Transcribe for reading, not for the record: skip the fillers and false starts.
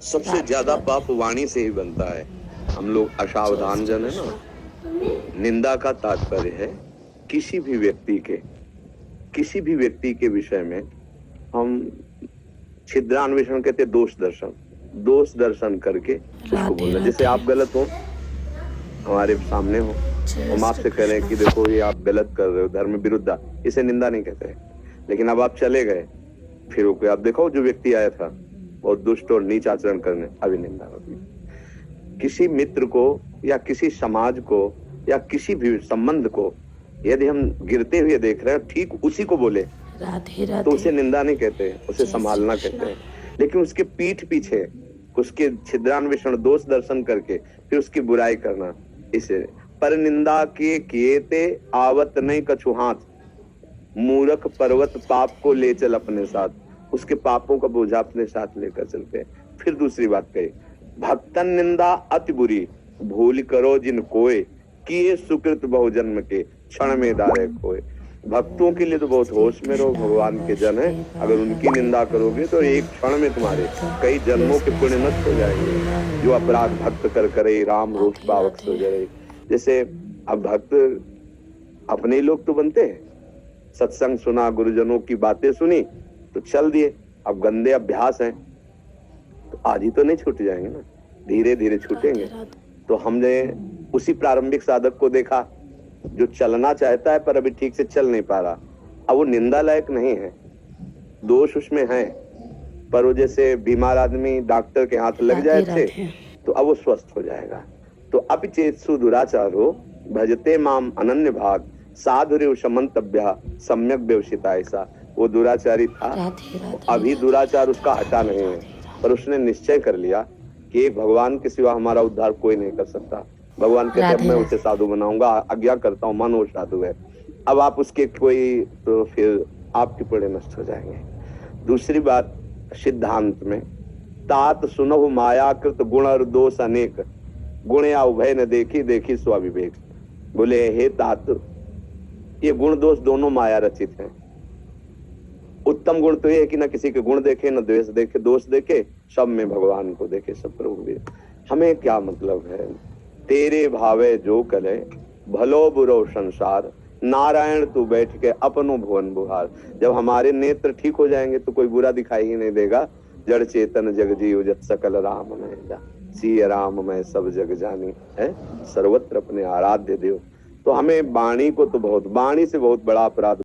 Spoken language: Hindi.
सबसे ज्यादा पाप वाणी से ही बनता है। हम लोग असावधान जन है ना। निंदा का तात्पर्य है किसी भी व्यक्ति के विषय में हम छिद्रान्वेषण कहते हैं, दोष दर्शन करके उसको बोलना। जैसे आप गलत हो, हमारे सामने हो, हम आपसे कह रहे हैं कि देखो ये आप गलत कर रहे हो, धर्म विरुद्ध, इसे निंदा नहीं कहते हैं। लेकिन अब आप चले गए, फिर वो आप देखो जो व्यक्ति आया था और दुष्ट और नीच आचरण करने, अभी निंदा होगी। किसी मित्र को या किसी समाज को या किसी भी संबंध को यदि हम गिरते हुए देख रहे हैं, ठीक उसी को बोले तो उसे निंदा नहीं कहते, उसे संभालना कहते हैं। लेकिन उसके पीठ पीछे उसके छिद्रान्वेषण, दोष दर्शन करके फिर उसकी बुराई करना, इसे पर निंदा के किए ते आवत नहीं कछु हाथ, मूर्ख पर्वत पाप को ले चल अपने साथ, उसके पापों का बोझा अपने साथ लेकर चलते हैं। फिर दूसरी बात कही, भक्तन निंदा अति बुरी, भूल करो जिन कोय, किए सुकृत बहुजन्म के, क्षण में दारे खोए। भक्तों के लिए तो बहुत होश में रहो, भगवान के जन है, अगर उनकी निंदा करोगे तो एक क्षण में तुम्हारे कई जन्मों के पुण्य नष्ट हो जाएंगे। जो अपराध भक्त कर करे, राम रोष पावक सो जरे। जैसे अब भक्त अपने लोग तो बनते हैं, सत्संग सुना, गुरुजनों की बातें सुनी तो चल दिए। अब गंदे अभ्यास हैं तो आज ही तो नहीं छूट जाएंगे ना, धीरे धीरे छूटेंगे। तो हमने उसी प्रारंभिक साधक को देखा जो चलना चाहता है पर अभी ठीक से चल नहीं पा रहा। अब वो निंदा लायक नहीं है, दोष उसमें है, पर वो जैसे बीमार आदमी डॉक्टर के हाथ लग जाए थे तो अब वो स्वस्थ हो जाएगा। तो अपिचेत्सु दुराचारो भजते माम अनन्य भाग, साधुरेव समन्तव्य सम्यक व्यवसिता। ऐसा वो दुराचारी था, अभी दुराचार उसका हटा नहीं है, पर उसने निश्चय कर लिया कि एक भगवान के सिवा हमारा उद्धार कोई नहीं कर सकता। भगवान कहते हैं मैं उसे साधु बनाऊंगा, आज्ञा करता हूँ, मन वो साधु है। अब आप उसके कोई तो फिर आपके पुण्य नष्ट हो जाएंगे। दूसरी बात, सिद्धांत में तात सुनहु मायाकृत गुण और दोष अनेक, गुण या उभय न देखी, देखी सो अविवेक। बोले हे तात, ये गुण दोष दोनों माया रचित हैं। उत्तम गुण तो ये है कि न किसी के गुण देखे, न द्वेष देखे, दोष देखे, सब में भगवान को देखे, सब प्रभु भी। हमें क्या मतलब है, तेरे भावे जो करे, भलो बुरो संसार, नारायण तू बैठ के अपनो भुवन बुहार। जब हमारे नेत्र ठीक हो जाएंगे तो कोई बुरा दिखाई ही नहीं देगा। जड़ चेतन जग जीव जत सकल राम में जा, सिय राम मैं सब जग जानी है, सर्वत्र अपने आराध्य देव। तो हमें वाणी को तो बहुत, वाणी से बहुत बड़ा अपराध